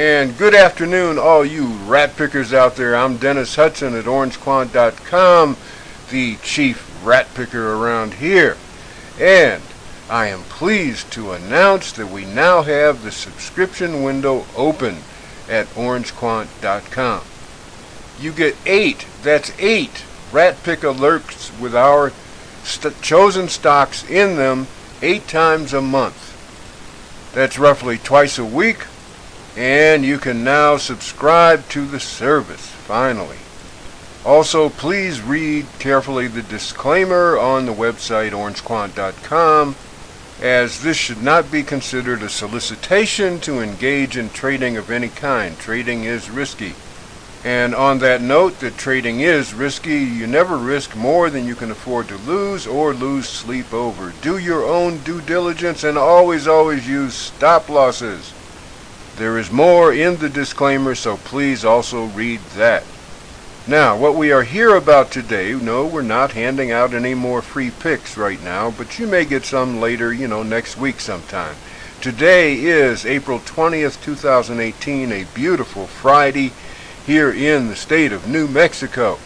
And good afternoon, all you rat pickers out there. I'm Dennis Hudson at orangequant.com, the chief rat picker around here. And I am pleased to announce that we now have the subscription window open at orangequant.com. You get 8 rat pick alerts with our chosen stocks in them 8 times a month. That's roughly twice a week. And you can now subscribe to the service, finally. Also, please read carefully the disclaimer on the website orangequant.com, as this should not be considered a solicitation to engage in trading of any kind. Trading is risky. And on that note, that trading is risky, you never risk more than you can afford to lose or lose sleep over. Do your own due diligence and always use stop losses. There is more in the disclaimer, so please also read that. Now, what we are here about today, no, we're not handing out any more free picks right now, but you may get some later, next week sometime. Today is April 20th, 2018, a beautiful Friday here in the state of New Mexico.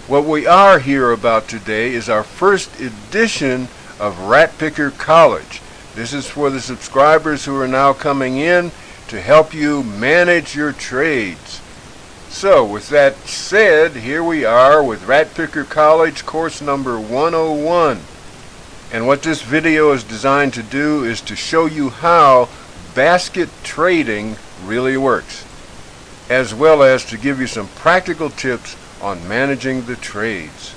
What we are here about today is our first edition of Rat Picker College. This is for the subscribers who are now coming in to help you manage your trades. So, with that said, here we are with Rat Picker College course number 101. And what this video is designed to do is to show you how basket trading really works, as well as to give you some practical tips on managing the trades.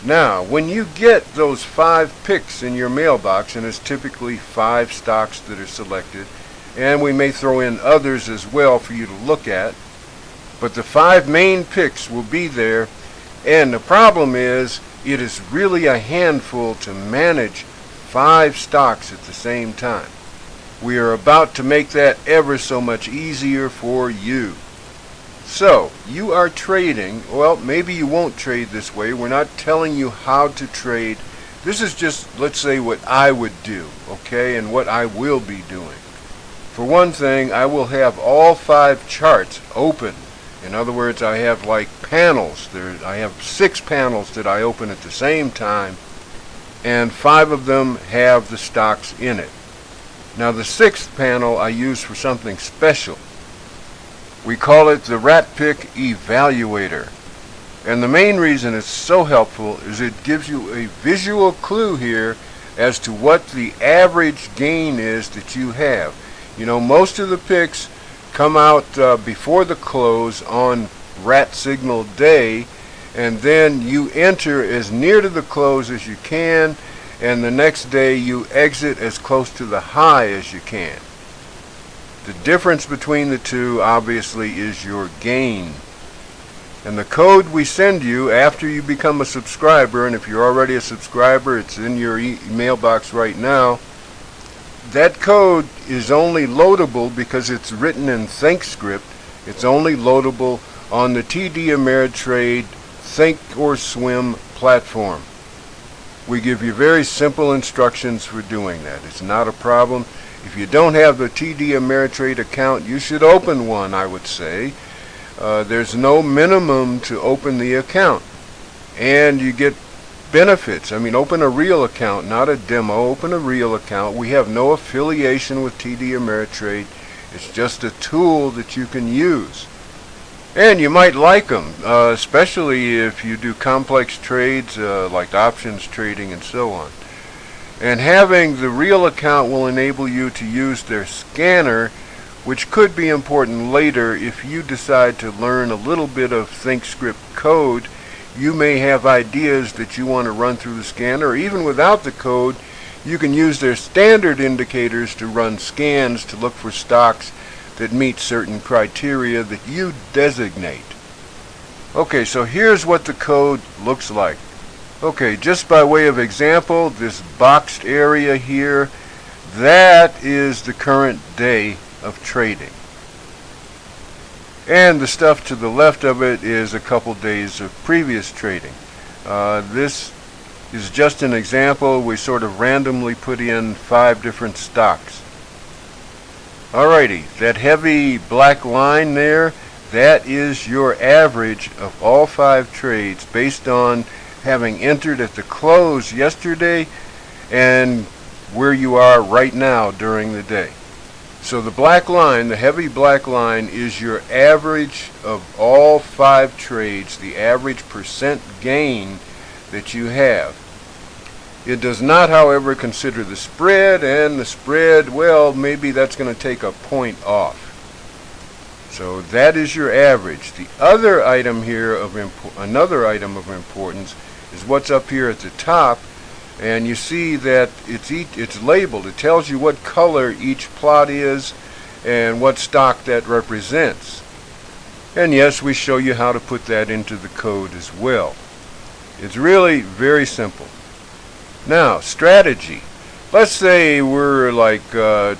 Now, when you get those 5 picks in your mailbox, and it's typically 5 stocks that are selected, and we may throw in others as well for you to look at, but the 5 main picks will be there, and the problem is it is really a handful to manage 5 stocks at the same time. We are about to make that ever so much easier for you. So, you are trading. Well, maybe you won't trade this way. We're not telling you how to trade. This is just, let's say, what I would do, okay, and what I will be doing. For one thing, I will have all 5 charts open. In other words, I have like panels. I have 6 panels that I open at the same time, and 5 of them have the stocks in it. Now, the 6th panel I use for something special. We call it the Rat Pick Evaluator. And the main reason it's so helpful is it gives you a visual clue here as to what the average gain is that you have. Most of the picks come out before the close on rat signal day, and then you enter as near to the close as you can, and the next day you exit as close to the high as you can. The difference between the two, obviously, is your gain. And the code we send you after you become a subscriber, and if you're already a subscriber, it's in your mailbox right now, that code is only loadable because it's written in ThinkScript. It's only loadable on the TD Ameritrade Think or Swim platform. We give you very simple instructions for doing that. It's not a problem. If you don't have the TD Ameritrade account, you should open one, I would say. There's no minimum to open the account. And you get benefits. Open a real account, not a demo. Open a real account. We have no affiliation with TD Ameritrade. It's just a tool that you can use. And you might like them, especially if you do complex trades like options trading and so on. And having the real account will enable you to use their scanner, which could be important later if you decide to learn a little bit of ThinkScript code. You may have ideas that you want to run through the scanner, or even without the code, you can use their standard indicators to run scans to look for stocks that meet certain criteria that you designate. Okay, so here's what the code looks like. Okay, just by way of example, this boxed area here, that is the current day of trading. And the stuff to the left of it is a couple days of previous trading. This is just an example. We sort of randomly put in 5 different stocks. Alrighty, that heavy black line there, that is your average of all 5 trades based on having entered at the close yesterday and where you are right now during the day. So the black line, the heavy black line, is your average of all 5 trades, the average percent gain that you have. It does not, however, consider the spread, and the spread, well, maybe that's going to take a point off. So that is your average. The other item here another item of importance is what's up here at the top, and you see that it's labeled. It tells you what color each plot is and what stock that represents. And yes, we show you how to put that into the code as well. It's really very simple. Now, strategy. Let's say we're like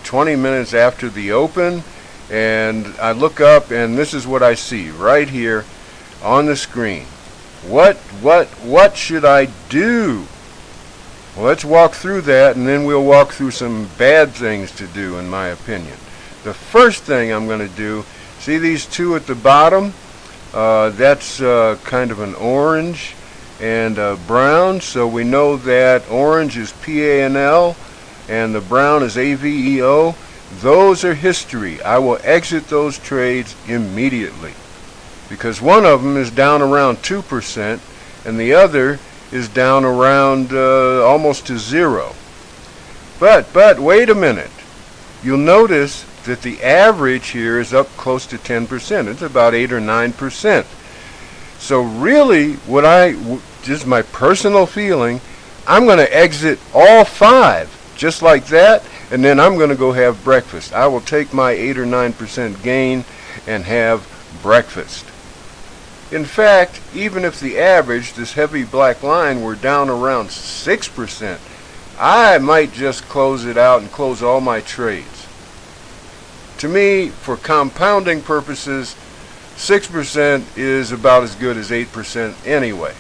20 minutes after the open, and I look up and this is what I see right here on the screen. What should I do? Well, let's walk through that, and then we'll walk through some bad things to do, in my opinion. The first thing I'm going to do, see these two at the bottom? That's kind of an orange and brown, so we know that orange is PANL and the brown is AVEO. Those are history. I will exit those trades immediately because one of them is down around 2% and the other is down around almost to 0. But wait a minute. You'll notice that the average here is up close to 10%. It's about 8 or 9%. So really, just my personal feeling, I'm going to exit all 5 just like that, and then I'm going to go have breakfast. I will take my 8 or 9% gain and have breakfast. In fact, even if the average, this heavy black line, were down around 6%, I might just close it out and close all my trades. To me, for compounding purposes, 6% is about as good as 8% anyway.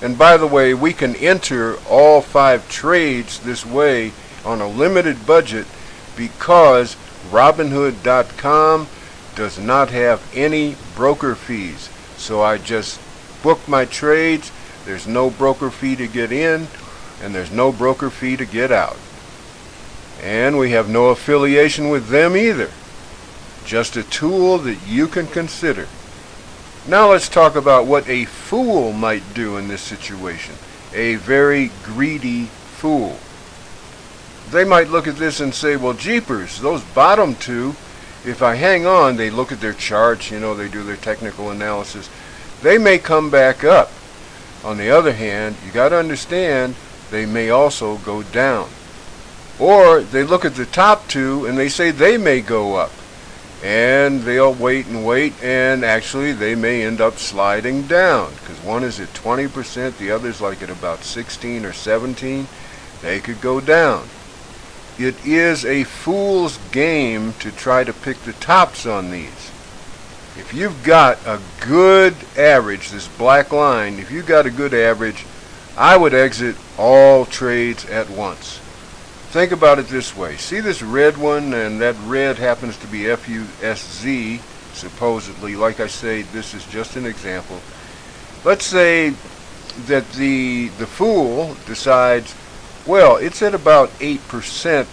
And by the way, we can enter all 5 trades this way on a limited budget because Robinhood.com does not have any broker fees. So I just book my trades. There's no broker fee to get in, and there's no broker fee to get out. And we have no affiliation with them either. Just a tool that you can consider. Now let's talk about what a fool might do in this situation. A very greedy fool. They might look at this and say, well, jeepers, those bottom 2, if I hang on, they look at their charts, they do their technical analysis, they may come back up. On the other hand, you got to understand, they may also go down. Or they look at the top 2 and they say they may go up. And they'll wait, and actually they may end up sliding down because one is at 20%, the other's like at about 16 or 17. They could go down. It is a fool's game to try to pick the tops on these. If you've got a good average, this black line, if you've got a good average, I would exit all trades at once. Think about it this way. See this red one, and that red happens to be FUSZ, supposedly. Like I say, this is just an example. Let's say that the fool decides, well, it's at about 8%,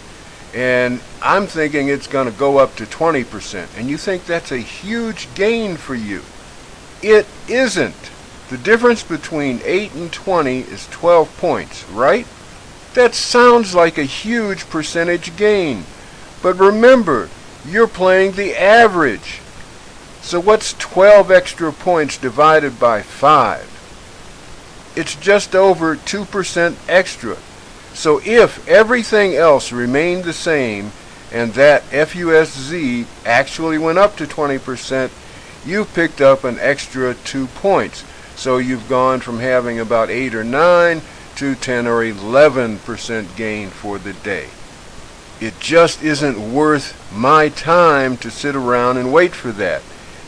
and I'm thinking it's going to go up to 20%. And you think that's a huge gain for you. It isn't. The difference between 8 and 20 is 12 points, right? That sounds like a huge percentage gain. But remember, you're playing the average. So what's 12 extra points divided by 5? It's just over 2% extra. So if everything else remained the same and that FUSZ actually went up to 20%, you picked up an extra 2 points. So you've gone from having about 8 or 9 to 10 or 11% gain for the day. It just isn't worth my time to sit around and wait for that.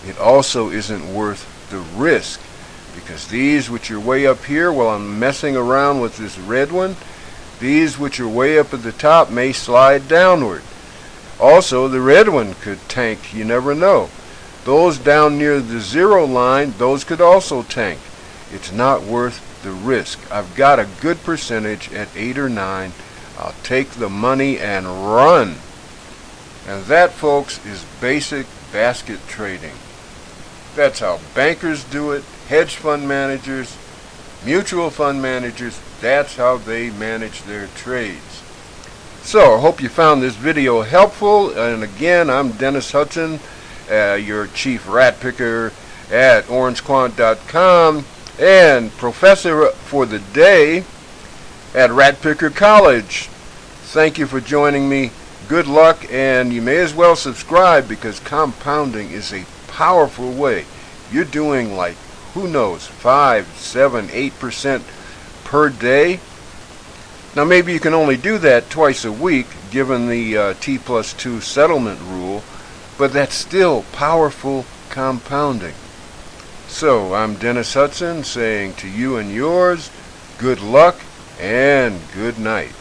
It also isn't worth the risk because these which are way up here, while I'm messing around with this red one, these which are way up at the top may slide downward. Also, the red one could tank. You never know. Those down near the 0 line, those could also tank. It's not worth the risk. I've got a good percentage at 8 or 9. I'll take the money and run. And that, folks, is basic basket trading. That's how bankers do it, hedge fund managers, mutual fund managers. That's how they manage their trades. So, I hope you found this video helpful. And again, I'm Dennis Hudson, your chief rat picker at orangequant.com and professor for the day at RatPicker College. Thank you for joining me. Good luck, and you may as well subscribe because compounding is a powerful way. You're doing, like, who knows, 5, 7, 8% per day. Now maybe you can only do that twice a week given the T+2 settlement rule, but that's still powerful compounding. So I'm Dennis Hudson saying to you and yours, good luck and good night.